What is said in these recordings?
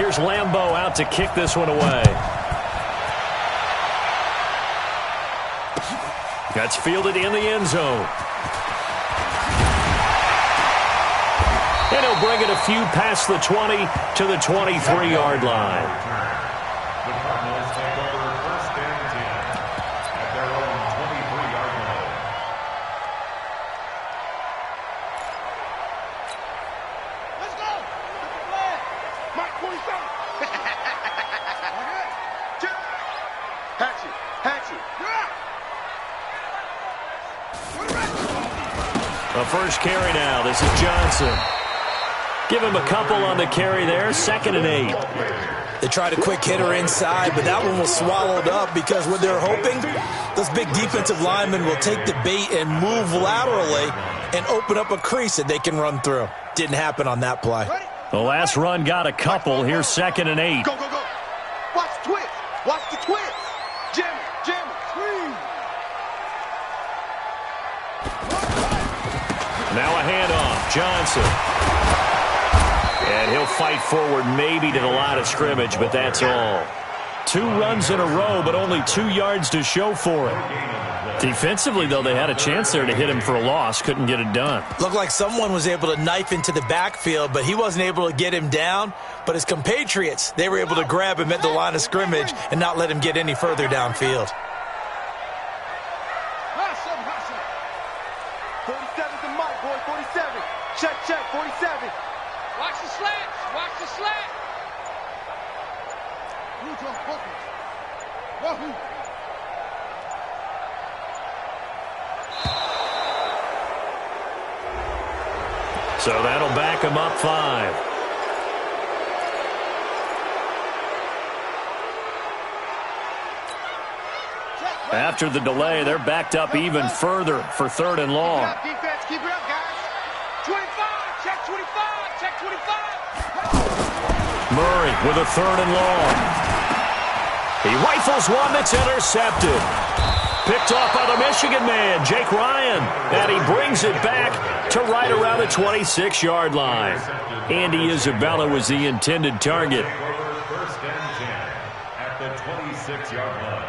Here's Lambeau out to kick this one away. That's fielded in the end zone. And he'll bring it a few past the 20 to the 23-yard line. The first carry now. This is Johnson. Give him a couple on the carry there. 2nd and 8. They tried a quick hitter inside, but that one was swallowed up because what they're hoping, those big defensive linemen will take the bait and move laterally and open up a crease that they can run through. Didn't happen on that play. The last run got a couple. Here's 2nd and 8. Go, go, go. Watch the twist. Watch the twist. Jam it, jam it. Squeeze. Now a handoff. Johnson. And he'll fight forward maybe to the line of scrimmage, but that's all. 2 runs in a row, but only 2 yards to show for it. Defensively, though, they had a chance there to hit him for a loss. Couldn't get it done. Looked like someone was able to knife into the backfield, but he wasn't able to get him down. But his compatriots, they were able to grab him at the line of scrimmage and not let him get any further downfield. 47's the mic, boy. 47. Check, check. 47. Watch the slants. Watch the slant. So that'll back him up 5. After the delay, they're backed up even further for 3rd and long. Defense, keep it up, guys. 25. Check 25. Check 25. Murray with a 3rd and long. He rifles one that's intercepted. Picked off by the Michigan man, Jake Ryan. And he brings it back to right around the 26-yard line. Andy Isabella was the intended target. 1st and 10 at the 26-yard line.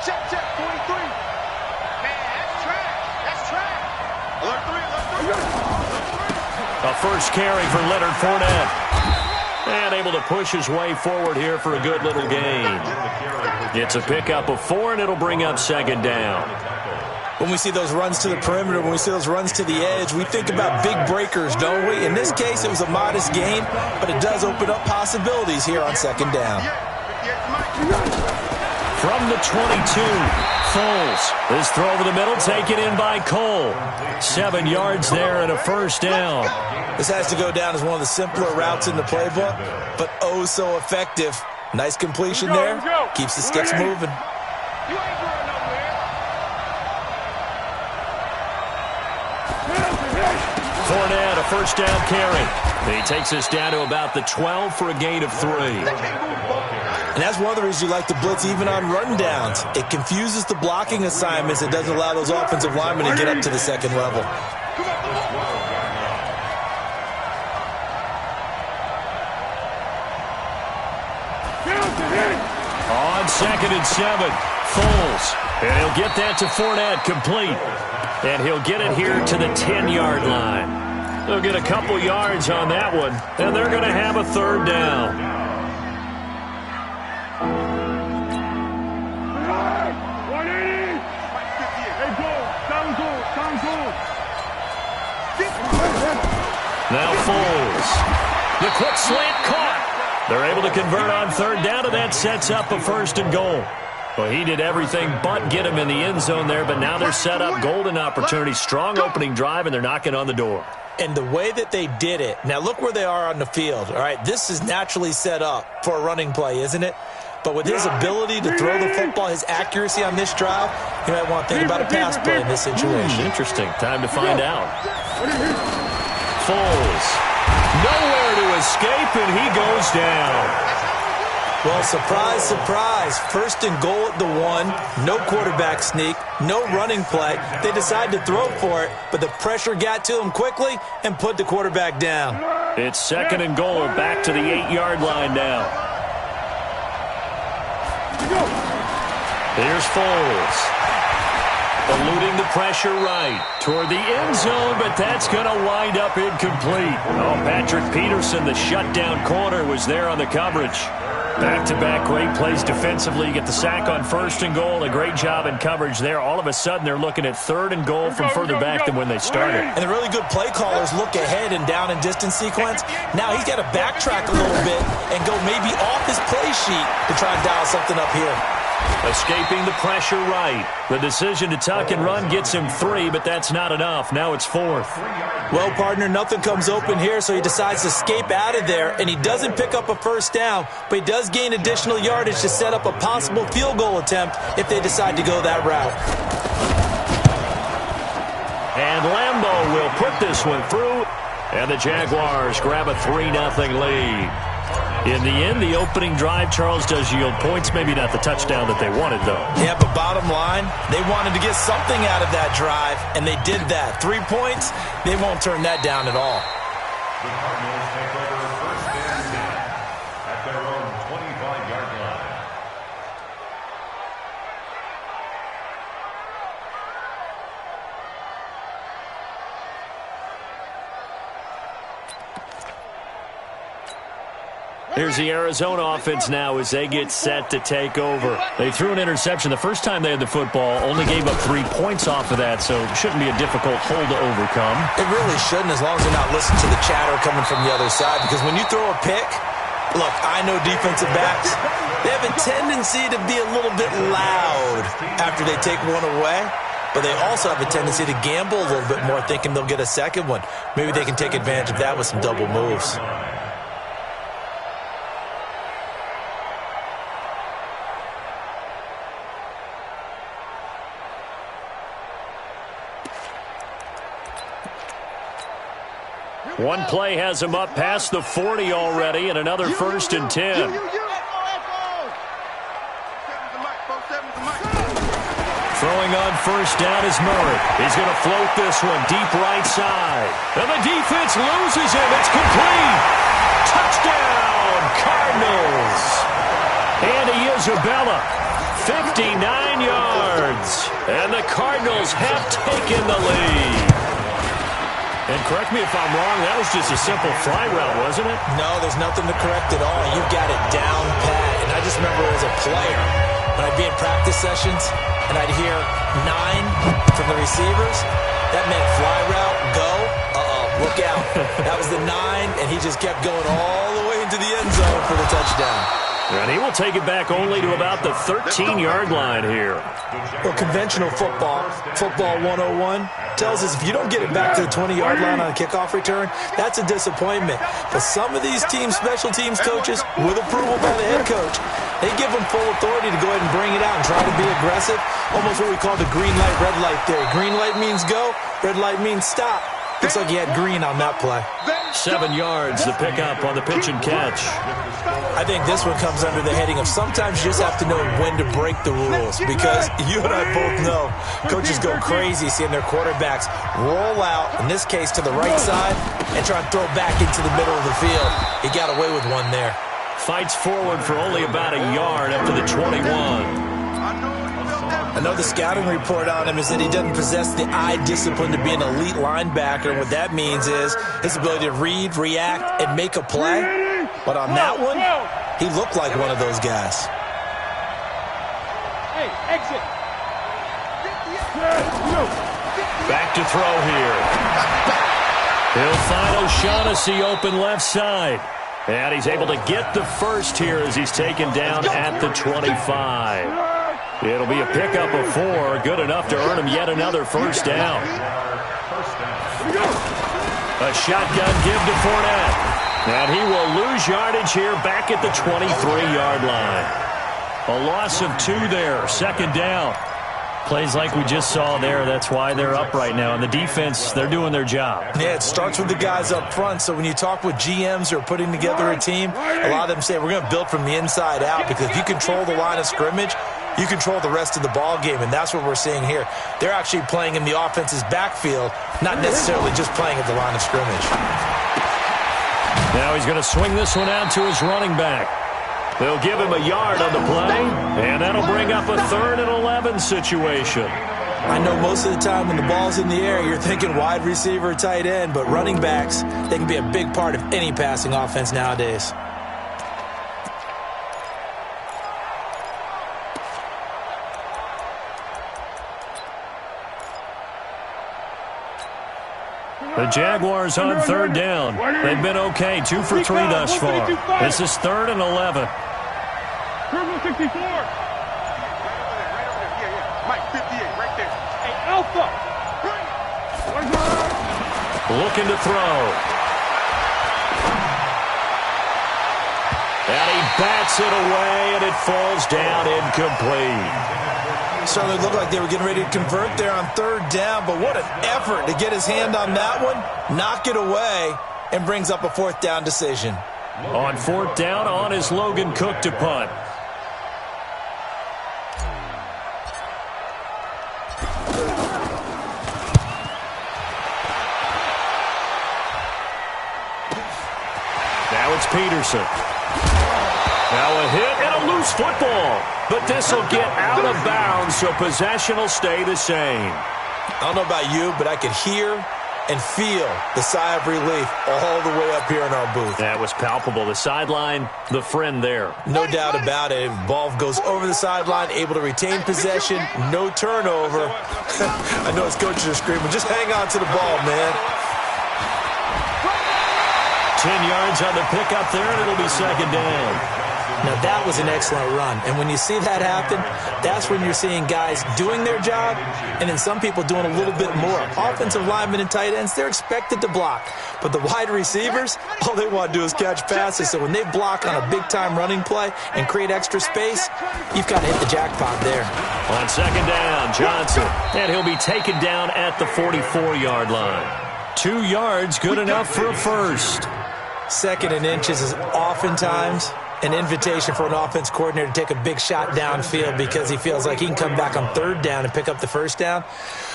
Check, check. 43. Man, that's track. That's track. Alert 3, alert 3. A first carry for Leonard Fournette. And able to push his way forward here for a good little gain. It's a pickup of 4, and it'll bring up 2nd down. When we see those runs to the perimeter, when we see those runs to the edge, we think about big breakers, don't we? In this case, it was a modest gain, but it does open up possibilities here on 2nd down. From the 22, Foles. This throw over the middle taken in by Cole. 7 yards there and a first down. This has to go down as one of the simpler routes in the playbook, but oh so effective. Nice completion there. Keeps the sticks moving. Fournette, a first down carry. He takes us down to about the 12 for a gain of 3. And that's one of the reasons you like to blitz even on rundowns. It confuses the blocking assignments. It doesn't allow those offensive linemen to get up to the 2nd level. On 2nd and 7, Foles. And he'll get that to Fournette complete. And he'll get it here to the 10-yard line. They'll get a couple yards on that one, and they're going to have a 3rd down. Now Foles. The quick slant caught. They're able to convert on 3rd down, and that sets up a 1st and goal. Well, he did everything but get him in the end zone there, but now they're set up golden opportunity. Strong opening drive, and they're knocking on the door. And the way that they did it, now look where they are on the field. All right, this is naturally set up for a running play, isn't it? But with his ability to throw the football, his accuracy on this drive, you might want to think about a pass play in this situation. Interesting. Time to find out. Foles. Nowhere to escape, and he goes down. Well, surprise, surprise. First and goal at the 1. No quarterback sneak. No running play. They decide to throw for it, but the pressure got to them quickly and put the quarterback down. It's second and goal, back to the 8-yard line now. Here's Foles. Eluding the pressure right toward the end zone, but that's going to wind up incomplete. Oh, Patrick Peterson, the shutdown corner, was there on the coverage. Back-to-back great plays defensively. You get the sack on first and goal. A great job in coverage there. All of a sudden, they're looking at third and goal from further back than when they started. And the really good play callers look ahead and down and distance sequence. Now he's got to backtrack a little bit and go maybe off his play sheet to try and dial something up here. Escaping the pressure right. The decision to tuck and run gets him 3, but that's not enough. Now it's 4th. Well, partner, nothing comes open here, so he decides to escape out of there, and he doesn't pick up a first down, but he does gain additional yardage to set up a possible field goal attempt if they decide to go that route. And Lambeau will put this one through, and the Jaguars grab a 3-0 lead. In the end, the opening drive, Charles, does yield points. Maybe not the touchdown that they wanted, though. Yeah, but bottom line, they wanted to get something out of that drive, and they did that. 3 points, they won't turn that down at all. The Cardinals take over first and 10 at their own 25-yard line. Here's the Arizona offense now as they get set to take over. They threw an interception the first time they had the football, only gave up 3 points off of that, so it shouldn't be a difficult hole to overcome. It really shouldn't, as long as they're not listening to the chatter coming from the other side, because when you throw a pick, look, I know defensive backs, they have a tendency to be a little bit loud after they take one away, but they also have a tendency to gamble a little bit more, thinking they'll get a second one. Maybe they can take advantage of that with some double moves. One play has him up past the 40 already, and another first and 10. Throwing on first down is Murray. He's going to float this one deep right side. And the defense loses him. It's complete. Touchdown, Cardinals. Andy Isabella, 59 yards. And the Cardinals have taken the lead. And correct me if I'm wrong, that was just a simple fly route, wasn't it? No, there's nothing to correct at all. You've got it down pat. And I just remember as a player, when I'd be in practice sessions and I'd hear 9 from the receivers, that meant fly route, go, look out. That was the 9, and he just kept going all the way into the end zone for the touchdown. And he will take it back only to about the 13-yard line here. Well, conventional football 101, tells us if you don't get it back to the 20-yard line on a kickoff return, that's a disappointment. But some of these teams, special teams coaches, with approval by the head coach, they give them full authority to go ahead and bring it out and try to be aggressive. Almost what we call the green light, red light theory. Green light means go, red light means stop. Looks like he had green on that play. 7 yards, the pickup on the pitch and catch. I think this one comes under the heading of sometimes you just have to know when to break the rules, because you and I both know coaches go crazy seeing their quarterbacks roll out, in this case to the right side, and try and throw back into the middle of the field. He got away with one there. Fights forward for only about a yard up to the 21. I know the scouting report on him is that he doesn't possess the eye discipline to be an elite linebacker. And what that means is his ability to read, react, and make a play. But on that one, he looked like one of those guys. Hey, exit. Back to throw here. He'll find O'Shaughnessy open left side. And he's able to get the first here as he's taken down at the 25. It'll be a pickup of 4, good enough to earn him yet another first down. A shotgun give to Fournette. And he will lose yardage here back at the 23-yard line. A loss of 2 there, second down. Plays like we just saw there. That's why they're up right now. And the defense, they're doing their job. Yeah, it starts with the guys up front. So when you talk with GMs who are putting together a team, a lot of them say we're going to build from the inside out, because if you control the line of scrimmage, you control the rest of the ball game, and that's what we're seeing here. They're actually playing in the offense's backfield, not necessarily just playing at the line of scrimmage. Now he's going to swing this one out to his running back. They'll give him a yard on the play, and that'll bring up a 3rd and 11 situation. I know most of the time when the ball's in the air, you're thinking wide receiver, tight end, but running backs, they can be a big part of any passing offense nowadays. The Jaguars on 3rd down. They've been okay, 2 for 3 thus far. This is 3rd and 11. 64. Mike, 58, right there. Hey, Alpha. Looking to throw. And he bats it away, and it falls down incomplete. Certainly looked like they were getting ready to convert there on 3rd down, but what an effort to get his hand on that one, knock it away, and brings up a 4th down decision. On 4th down, on is Logan Cook to punt. Now it's Peterson. Now a hit and a loose football. But this will get out of bounds, so possession will stay the same. I don't know about you, but I could hear and feel the sigh of relief all the way up here in our booth. That was palpable. The sideline, the friend there. No doubt about it. Ball goes over the sideline, able to retain possession, no turnover. I know his coaches are screaming, just hang on to the ball, man. 10 yards on the pickup there, and it'll be 2nd down. Now, that was an excellent run. And when you see that happen, that's when you're seeing guys doing their job and then some people doing a little bit more. Offensive linemen and tight ends, they're expected to block. But the wide receivers, all they want to do is catch passes. So when they block on a big-time running play and create extra space, you've got to hit the jackpot there. On 2nd down, Johnson. And he'll be taken down at the 44-yard line. 2 yards, good enough for a first. 2nd and inches is oftentimes an invitation for an offense coordinator to take a big shot downfield because he feels like he can come back on 3rd down and pick up the 1st down.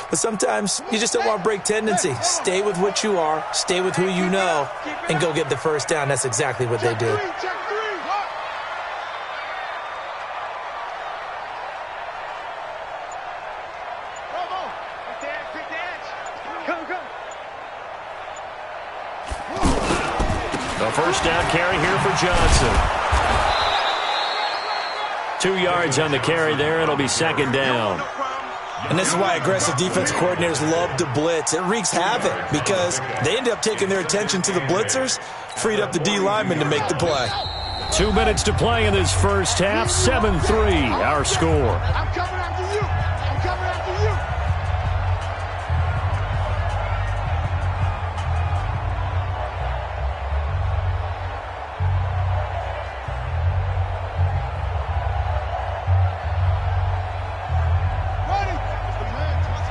But sometimes you just don't want to break tendency. Stay with what you are, stay with who you know, and go get the 1st down. That's exactly what they did. The 1st down carry here for Johnson. 2 yards on the carry there. It'll be 2nd down. And this is why aggressive defense coordinators love to blitz. It wreaks havoc because they end up taking their attention to the blitzers, freed up the D linemen to make the play. 2 minutes to play in this first half. 7-3, our score. I'm coming after you. I'm coming after you.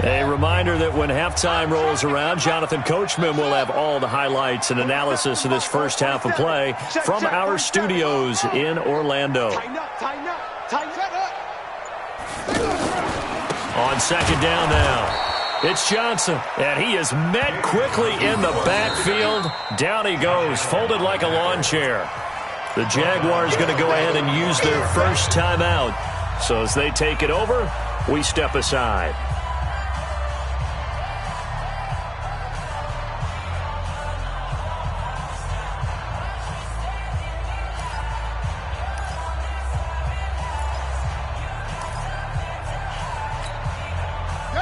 A reminder that when halftime rolls around, Jonathan Coachman will have all the highlights and analysis of this first half of play from our studios in Orlando. Tighten up, tighten up, tighten up. On 2nd down now, it's Johnson, and he is met quickly in the backfield. Down he goes, folded like a lawn chair. The Jaguars going to go ahead and use their first timeout. So as they take it over, we step aside.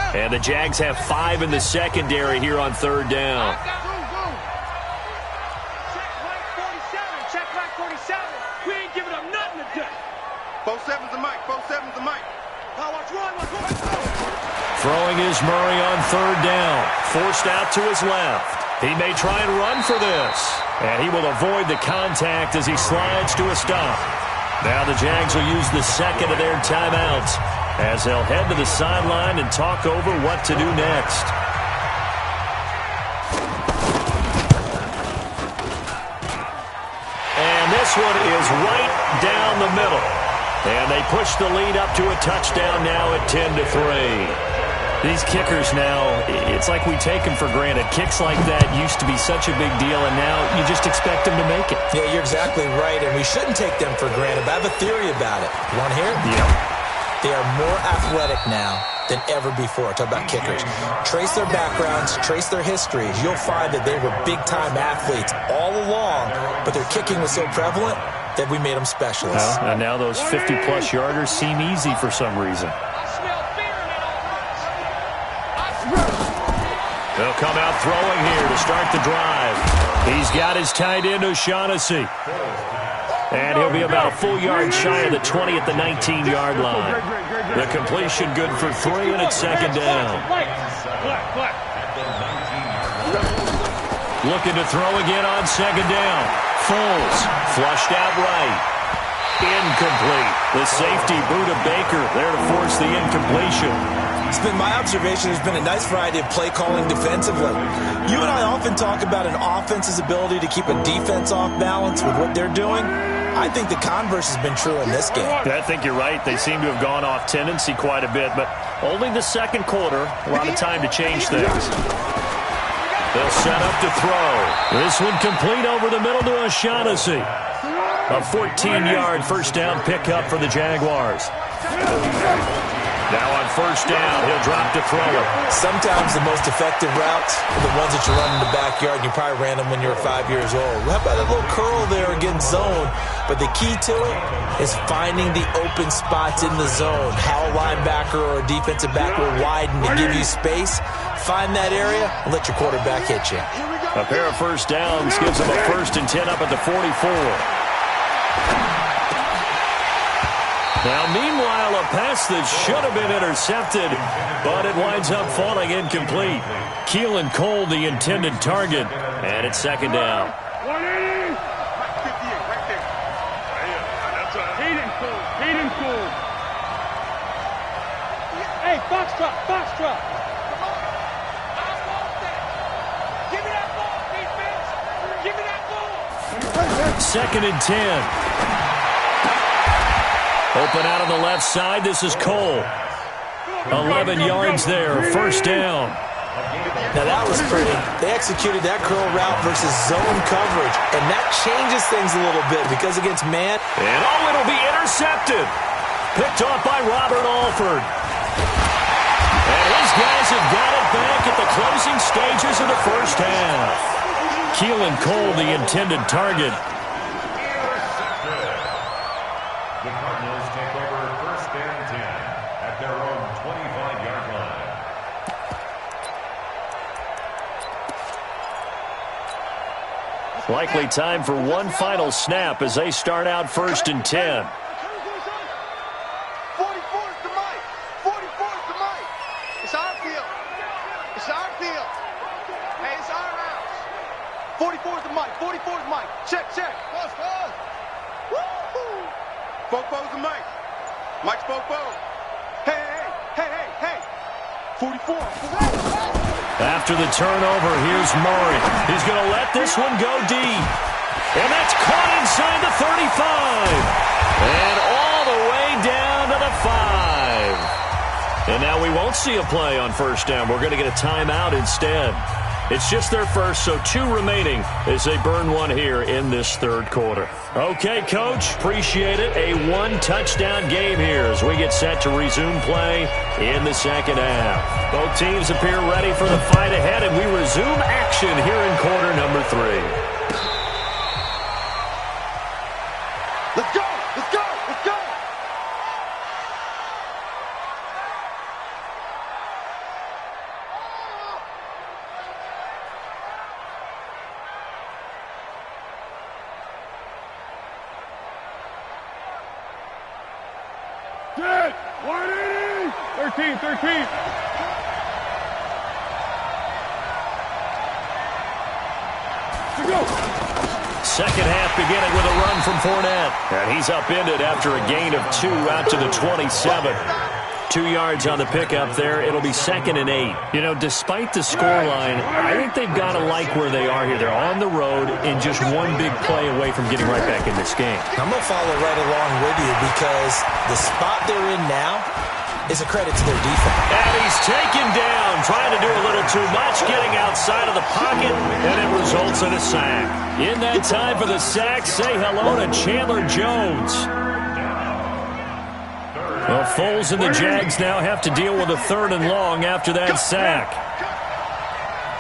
And the Jags have 5 in the secondary here on 3rd down. Check back 47. We ain't giving up nothing today. 4-7's the mic. 4-7's the mic. Now watch run. Throwing is Murray on 3rd down. Forced out to his left. He may try and run for this. And he will avoid the contact as he slides to a stop. Now the Jags will use the second of their timeouts as they'll head to the sideline and talk over what to do next. And this one is right down the middle. And they push the lead up to a touchdown now at 10-3. These kickers now, it's like we take them for granted. Kicks like that used to be such a big deal, and now you just expect them to make it. Yeah, you're exactly right, and we shouldn't take them for granted. But I have a theory about it. You want to hear it? Yeah. They are more athletic now than ever before. Talk about kickers. Trace their backgrounds, trace their histories. You'll find that they were big-time athletes all along, but their kicking was so prevalent that we made them specialists. Well, and now those 50-plus yarders seem easy for some reason. They'll come out throwing here to start the drive. He's got his tight end, O'Shaughnessy. And he'll be about a full yard shy of the 20 at the 19-yard line. The completion good for 3, and it's second down. Looking to throw again on second down. Foles flushed out right. Incomplete. The safety, Buda Baker, there to force the incompletion. It's been my observation there's been a nice variety of play calling defensively. You and I often talk about an offense's ability to keep a defense off balance with what they're doing. I think the converse has been true in this game. I think you're right. They seem to have gone off tendency quite a bit, but only the second quarter. A lot of time to change things. They'll set up to throw. This one complete over the middle to O'Shaughnessy. A 14-yard first down pickup for the Jaguars. Now on first down, he'll drop to throw it. Sometimes the most effective routes are the ones that you run in the backyard, and you probably ran them when you were 5 years old. How about a little curl there against zone? But the key to it is finding the open spots in the zone. How a linebacker or a defensive back will widen to give you space. Find that area and let your quarterback hit you. A pair of first downs gives them a 1st and 10 up at the 44. Now, meanwhile, a pass that should have been intercepted, but it winds up falling incomplete. Keelan Cole, the intended target, and it's second down. 180. Right there. Hayden Cole. Hey, Foxtrot. Give me that ball, defense. Give me that ball. 2nd and 10. Open out on the left side. This is Cole. 11 yards there. First down. Now, that was pretty. They executed that curl route versus zone coverage, and that changes things a little bit because against man. And, it'll be intercepted. Picked off by Robert Alford. And his guys have got it back at the closing stages of the first half. Keelan Cole, the intended target. The Cardinals take over 1st and 10 at their own 25-yard line. Likely time for one final snap as they start out 1st and 10. 44's the mic. 44's the mic. It's our field. It's our field. Hey, it's our house. 44's the mic. 44's the mic. Check. Close. Woo-hoo. Fofo's the mic. Mike's Fofo. Hey. 44. After the turnover, here's Murray. He's going to let this one go deep. And that's caught inside the 35. And all the way down to the 5. And now we won't see a play on first down. We're going to get a timeout instead. It's just their first, so 2 remaining as they burn one here in this 3rd quarter. Okay, Coach, appreciate it. A 1-touchdown game here as we get set to resume play in the 2nd half. Both teams appear ready for the fight ahead, and we resume action here in quarter number 3. Let's go. Set. 180. 13. To go. Second half beginning with a run from Fournette. And he's upended after a gain of 2 out to the 27. 2 yards on the pickup there. It'll be 2nd and 8. You know, despite the scoreline, I think they've got to like where they are here. They're on the road and just one big play away from getting right back in this game. I'm going to follow right along with you because the spot they're in now is a credit to their defense. And he's taken down, trying to do a little too much, getting outside of the pocket, and it results in a sack. In that time for the sack, say hello to Chandler Jones. Well, Foles and the Jags now have to deal with a 3rd and long after that sack.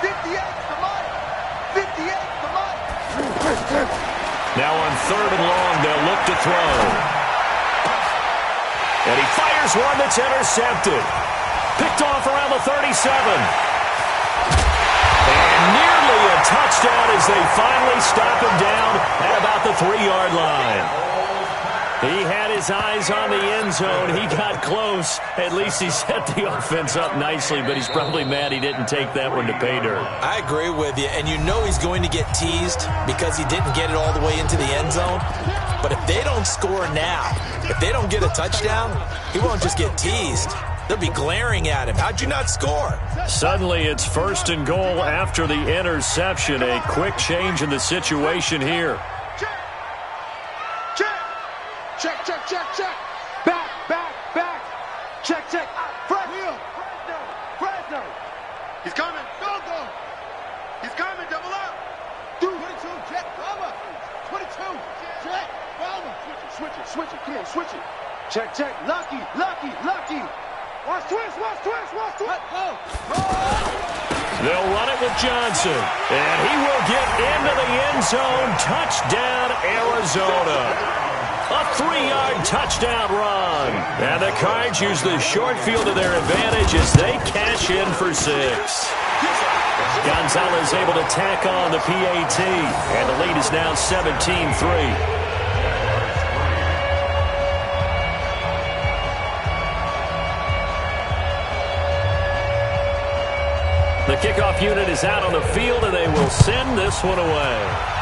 58 to Mike. 58 to Mike. Now on 3rd and long, they'll look to throw. And he fires one that's intercepted. Picked off around the 37. And nearly a touchdown as they finally stop him down at about the 3-yard line. He had his eyes on the end zone. He got close. At least he set the offense up nicely, but he's probably mad he didn't take that one to pay dirt. I agree with you, and you know he's going to get teased because he didn't get it all the way into the end zone. But if they don't score now, if they don't get a touchdown, he won't just get teased. They'll be glaring at him. How'd you not score? Suddenly it's 1st and goal after the interception. A quick change in the situation here. Check, check, check, check. Back, back, back. Check, check. Fresno. Fresno. He's coming. Go, go. He's coming. Double up. 22. Check. Over. 22. Check. Over. Switch it. Switch it. Come on, switch it. Check, check. Lucky. Lucky. Lucky. Watch twist. Watch twist. Watch twist. Go. They'll run it with Johnson. And he will get into the end zone. Touchdown, Arizona. A 3-yard touchdown run. And the Cards use the short field to their advantage as they cash in for 6. Gonzalez able to tack on the PAT. And the lead is now 17-3. The kickoff unit is out on the field, and they will send this one away.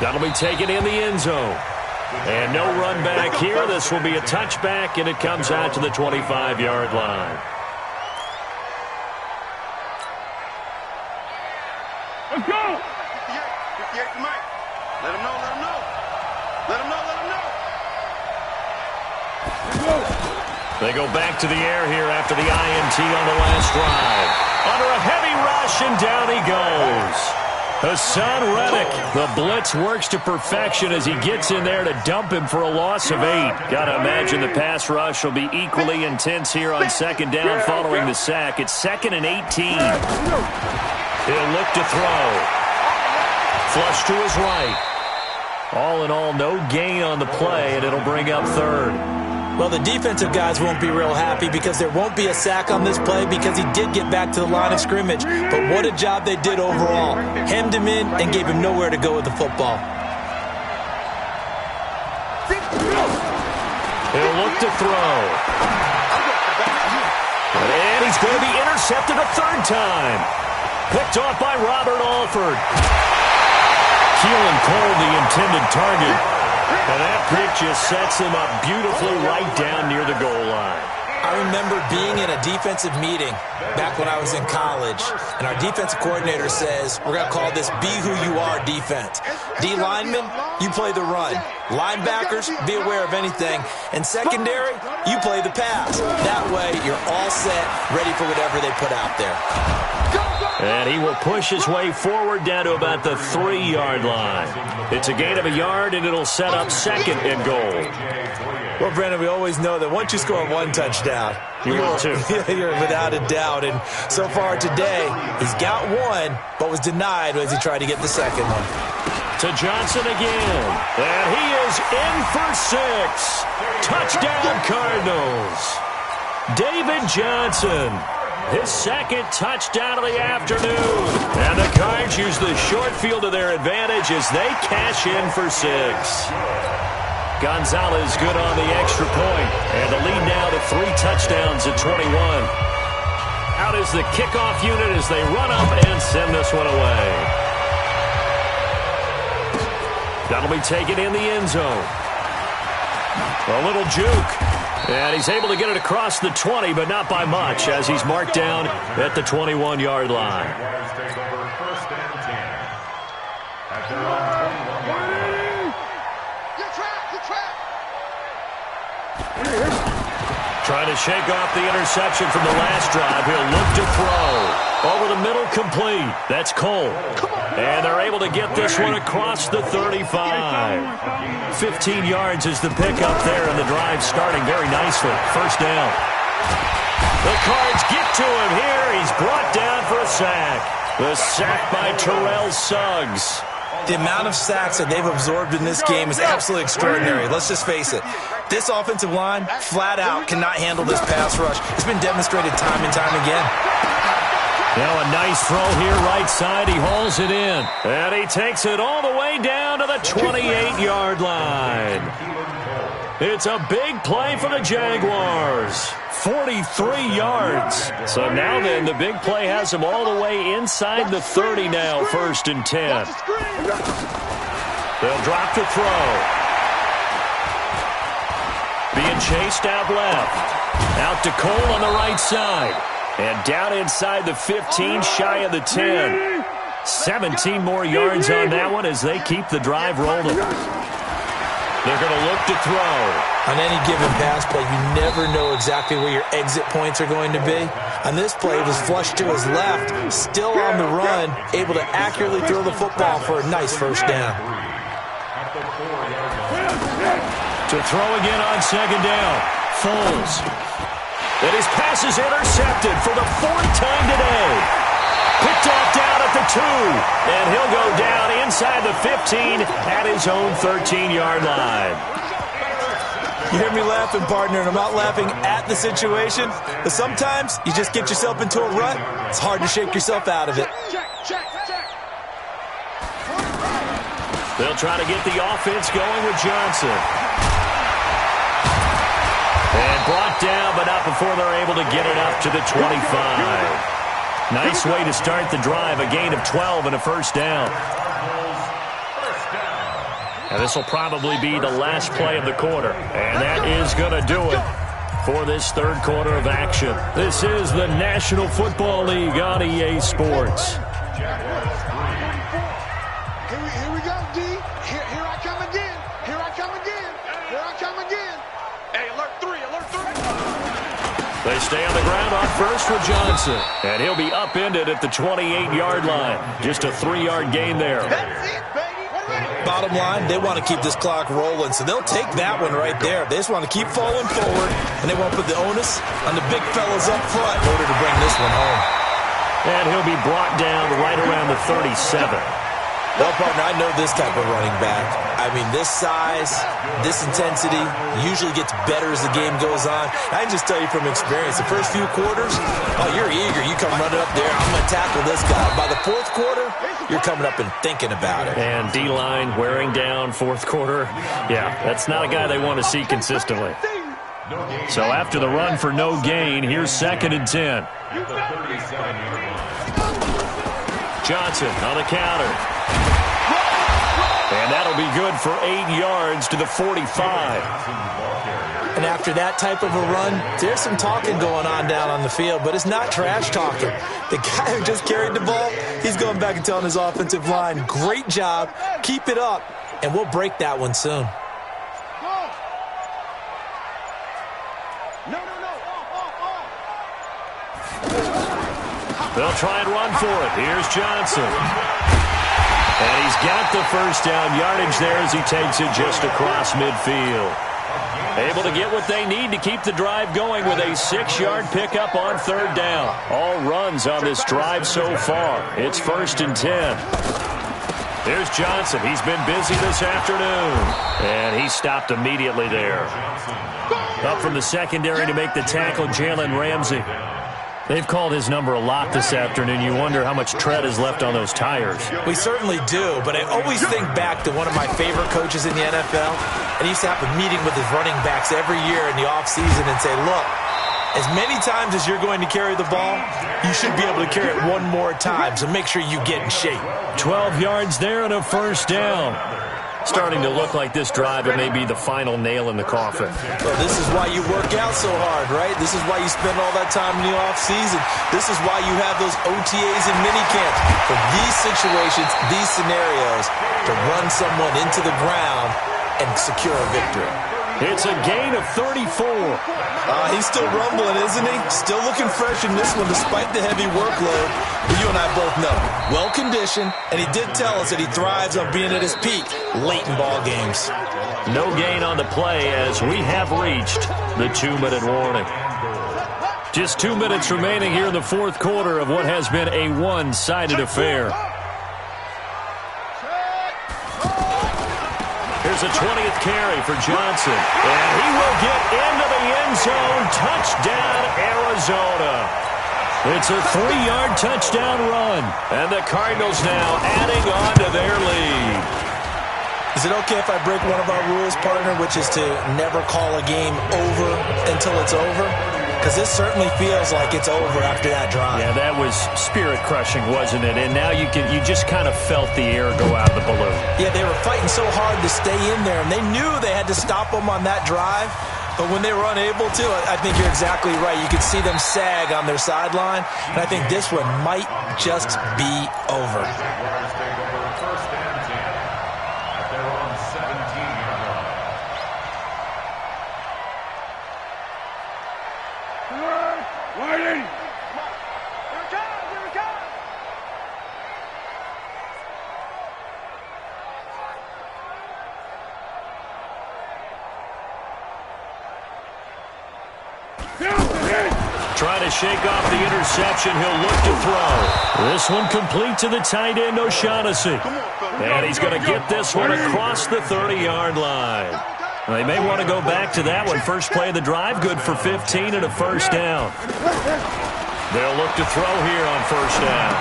That'll be taken in the end zone. And no run back here. This will be a touchback, and it comes out to the 25-yard line. Let's go! 58 to Mike. Let him know, let him know. Let him know, let him know. They go back to the air here after the INT on the last drive. Under a heavy rush, and down he goes. Hassan Reddick, the blitz works to perfection as he gets in there to dump him for a loss of 8. Got to imagine the pass rush will be equally intense here on 2nd down following the sack. It's 2nd and 18. He'll look to throw. Flush to his right. All in all, no gain on the play, and it'll bring up 3rd. Well, the defensive guys won't be real happy because there won't be a sack on this play because he did get back to the line of scrimmage. But what a job they did overall. Hemmed him in and gave him nowhere to go with the football. He'll look to throw. And he's going to be intercepted a 3rd time. Picked off by Robert Alford. Keelan Cole, the intended target. And that pick just sets him up beautifully right down near the goal line. I remember being in a defensive meeting back when I was in college, and our defensive coordinator says, we're going to call this Be Who You Are defense. D linemen, you play the run. Linebackers, be aware of anything. And secondary, you play the pass. That way, you're all set, ready for whatever they put out there. And he will push his way forward down to about the 3-yard line. It's a gain of a yard, and it'll set up 2nd and goal. Well, Brandon, we always know that once you score 1 touchdown, you will too. You're without a doubt. And so far today, he's got 1, but was denied as he tried to get the 2nd one. To Johnson again. And he is in for 6. Touchdown, Cardinals. David Johnson. His 2nd touchdown of the afternoon. And the Cards use the short field to their advantage as they cash in for 6. Gonzalez good on the extra point. And the lead now to 3 touchdowns at 21. Out is the kickoff unit as they run up and send this one away. That'll be taken in the end zone. A little juke. And he's able to get it across the 20, but not by much, as he's marked down at the 21-yard line. Take over first and 10. At their own 21-yard line. Good trap. Trying to shake off the interception from the last drive. He'll look to throw. Over the middle, complete. That's Cole. And they're able to get this one across the 35. 15 yards is the pickup there, and the drive starting very nicely. First down. The Cards get to him here. He's brought down for a sack. The sack by Terrell Suggs. The amount of sacks that they've absorbed in this game is absolutely extraordinary. Let's just face it. This offensive line, flat out, cannot handle this pass rush. It's been demonstrated time and time again. Now a nice throw here right side. He hauls it in. And he takes it all the way down to the 28-yard line. It's a big play for the Jaguars. 43 yards. So now then, the big play has him all the way inside the 30 now, first and 10. They'll drop to throw. Being chased out left. Out to Cole on the right side. And down inside the 15, shy of the 10. 17 more yards on that one as they keep the drive rolling. They're going to look to throw. On any given pass play, you never know exactly where your exit points are going to be. On this play, it was flushed to his left, still on the run, able to accurately throw the football for a nice first down. To throw again on second down. Foles. And his pass is intercepted for the fourth time today. Picked off down at the 2. And he'll go down inside the 15 at his own 13-yard line. You hear me laughing, partner, and I'm not laughing at the situation. But sometimes you just get yourself into a rut. It's hard to shake yourself out of it. They'll try to get the offense going with Johnson. And brought down, but not before they're able to get it up to the 25. Nice way to start the drive. A gain of 12 and a first down. And this will probably be the last play of the quarter. And that is going to do it for this third quarter of action. This is the National Football League on EA Sports. Here we go, D. Here I come again. Here I come again. Here I come again. Hey, alert 3, alert 3. They stay on the ground on first with Johnson. And he'll be upended at the 28-yard line. Just a 3-yard gain there. That's it, baby. Bottom line, they want to keep this clock rolling, so they'll take that one right there. They just want to keep falling forward, and they won't put the onus on the big fellas up front in order to bring this one home. And he'll be brought down right around the 37. Well, partner, I know this type of running back. I mean, this size, this intensity usually gets better as the game goes on. I can just tell you from experience, the first few quarters, oh, you're eager. You come running up there, I'm going to tackle this guy. By the fourth quarter, you're coming up and thinking about it. And D-line wearing down fourth quarter. Yeah, that's not a guy they want to see consistently. So after the run for no gain, here's second and 10. Johnson on the counter. And that'll be good for 8 yards to the 45. And after that type of a run, there's some talking going on down on the field, but it's not trash talking. The guy who just carried the ball, he's going back and telling his offensive line, great job, keep it up, and we'll break that one soon. They'll try and run for it. Here's Johnson. And he's got the first down yardage there as he takes it just across midfield. Able to get what they need to keep the drive going with a 6-yard pickup on third down. All runs on this drive so far. It's first and 10. Here's Johnson. He's been busy this afternoon. And he stopped immediately there. Up from the secondary to make the tackle, Jalen Ramsey. They've called his number a lot this afternoon. You wonder how much tread is left on those tires. We certainly do, but I always think back to one of my favorite coaches in the NFL, and he used to have a meeting with his running backs every year in the offseason and say, look, as many times as you're going to carry the ball, you should be able to carry it one more time, so make sure you get in shape. 12 yards there and a first down. starting to look like this drive it may be the final nail in the coffin. Well, this is why you work out so hard, right? This is why you spend all that time in the offseason. This is why you have those OTAs and minicamps. For these situations, these scenarios, to run someone into the ground and secure a victory. It's a gain of 34. He's still rumbling, isn't he? Still looking fresh in this one despite the heavy workload. But you and I both know, well-conditioned, and he did tell us that he thrives on being at his peak late in ball games. No gain on the play as we have reached the 2-minute warning. Just 2 minutes remaining here in the fourth quarter of what has been a one-sided affair. Here's a 20th carry for Johnson. And he will get into the end zone. Touchdown, Arizona. It's a 3-yard touchdown run. And the Cardinals now adding on to their lead. Is it okay if I break one of our rules, partner, which is to never call a game over until it's over? Because this certainly feels like it's over after that drive. Yeah, that was spirit-crushing, wasn't it? And now you just kind of felt the air go out of the balloon. Yeah, they were fighting so hard to stay in there, and they knew they had to stop them on that drive. But when they were unable to, I think you're exactly right. You could see them sag on their sideline, and I think this one might just be over. Trying to shake off the interception. He'll look to throw. This one complete to the tight end, O'Shaughnessy. And he's going to get this one across the 30-yard line. They may want to go back to that one. First play of the drive, good for 15 and a first down. They'll look to throw here on first down.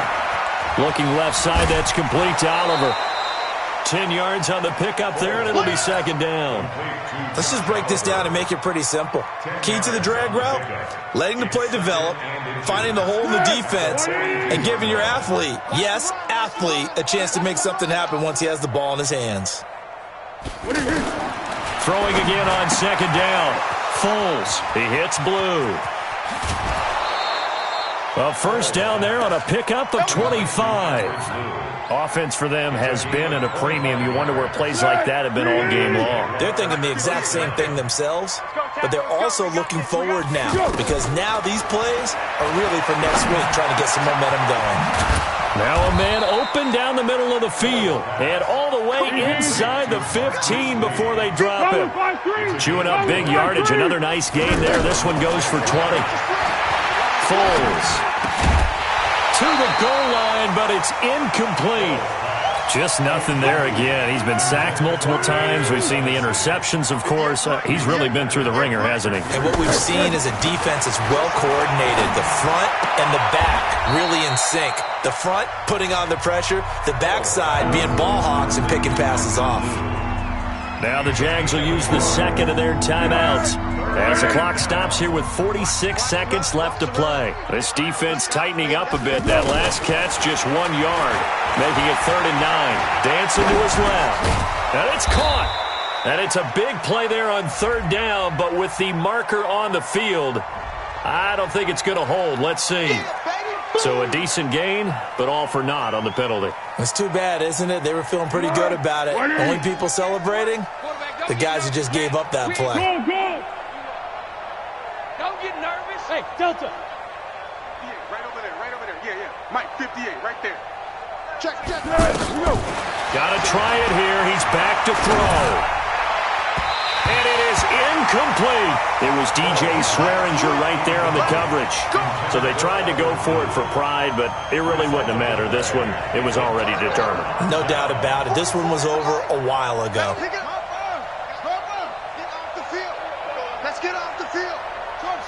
Looking left side, that's complete to Oliver. 10 yards on the pickup there, and it'll be second down. Let's just break this down and make it pretty simple. Key to the drag route, letting the play develop, finding the hole in the defense, and giving your athlete, yes, athlete, a chance to make something happen once he has the ball in his hands. Throwing again on second down. Foles, he hits Blue. A first down there on a pickup of 25. Offense for them has been at a premium. You wonder where plays like that have been all game long. They're thinking the exact same thing themselves, but they're also looking forward now because now these plays are really for next week, trying to get some momentum going. Now a man open down the middle of the field and all the way inside the 15 before they drop him. Chewing up big yardage. Another nice gain there. This one goes for 20. Foles to the goal line, but it's incomplete. Just nothing there again. He's been sacked multiple times. We've seen the interceptions, of course. He's really been through the ringer, hasn't he? And what we've seen is a defense that's well coordinated. The front and the back really in sync. The front putting on the pressure, the backside being ball hawks and picking passes off. Now the Jags will use the second of their timeouts as the clock stops here with 46 seconds left to play. This defense tightening up a bit. That last catch just 1 yard, making it 3rd and 9. Dancing to his left. And it's caught. And it's a big play there on 3rd down, but with the marker on the field, I don't think it's going to hold. Let's see. So a decent gain, but all for naught on the penalty. It's too bad, isn't it? They were feeling pretty good about it. Only people celebrating, the guys who just gave up that play. Don't get nervous. Hey, Delta. Right over there. Yeah. Mike, 58, right there. Check. Got to try it here. He's back to throw. And it is incomplete. It was DJ Swearinger right there on the coverage. So they tried to go for it for pride, but it really wouldn't have mattered. This one, it was already determined. No doubt about it. This one was over a while ago. Get off the field. Let's get off the field. Truck.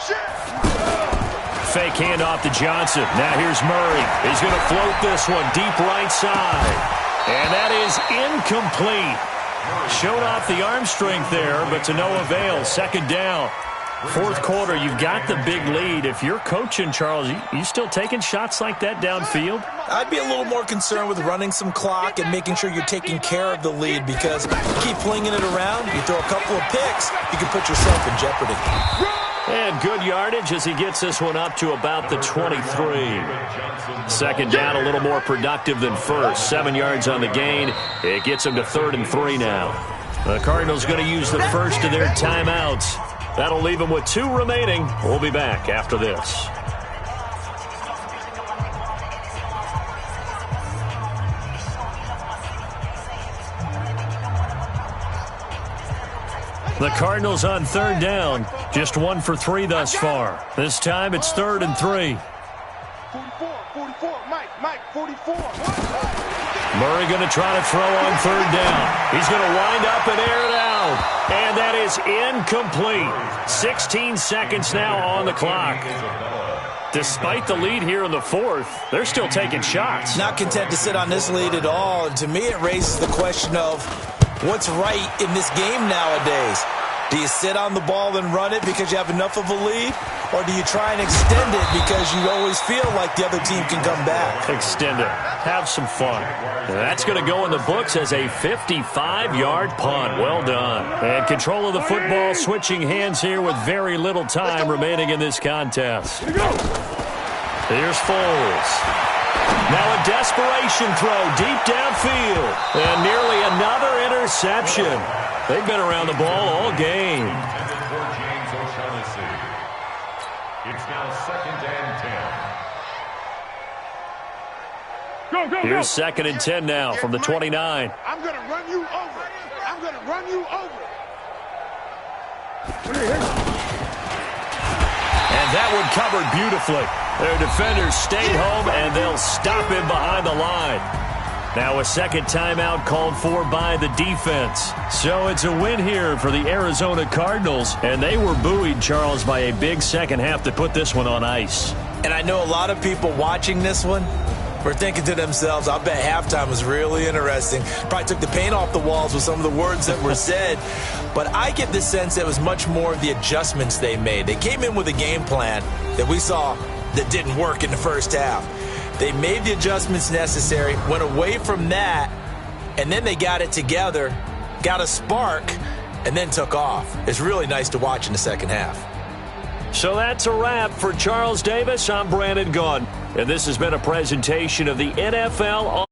Shit. Fake handoff to Johnson. Now here's Murray. He's going to float this one deep right side. And that is incomplete. Showed off the arm strength there, but to no avail. Second down. Fourth quarter, you've got the big lead. If you're coaching, Charles, you still taking shots like that downfield? I'd be a little more concerned with running some clock and making sure you're taking care of the lead, because you keep flinging it around, you throw a couple of picks, you can put yourself in jeopardy. And good yardage as he gets this one up to about the 23. Second down, a little more productive than first. 7 yards on the gain. It gets him to 3rd and 3 now. The Cardinals going to use the first of their timeouts. That'll leave them with 2 remaining. We'll be back after this. The Cardinals on 3rd down. Just 1 for 3 thus far. This time it's 3rd and 3. 44, Mike, 44. Murray going to try to throw on 3rd down. He's going to wind up and air it out. And that is incomplete. 16 seconds now on the clock. Despite the lead here in the 4th, they're still taking shots. Not content to sit on this lead at all. And to me, it raises the question of what's right in this game nowadays. Do you sit on the ball and run it because you have enough of a lead? Or do you try and extend it because you always feel like the other team can come back? Extend it. Have some fun. And that's going to go in the books as a 55-yard punt. Well done. And control of the football switching hands here with very little time remaining in this contest. Here's Foles. Now a desperation throw deep downfield. And nearly another interception. They've been around the ball all game. It's now 2nd and 10. Go. Here's 2nd and 10 now from the 29. I'm going to run you over. I'm going to run you over. And that one covered beautifully. Their defenders stayed home, and they'll stop him behind the line. Now a second timeout called for by the defense. So it's a win here for the Arizona Cardinals, and they were buoyed, Charles, by a big second half to put this one on ice. And I know a lot of people watching this one were thinking to themselves, I bet halftime was really interesting. Probably took the paint off the walls with some of the words that were said. But I get the sense that it was much more of the adjustments they made. They came in with a game plan that we saw that didn't work in the first half. They made the adjustments necessary, went away from that, and then they got it together, got a spark, and then took off. It's really nice to watch in the second half. So that's a wrap for Charles Davis. I'm Brandon Gaudin, and this has been a presentation of the NFL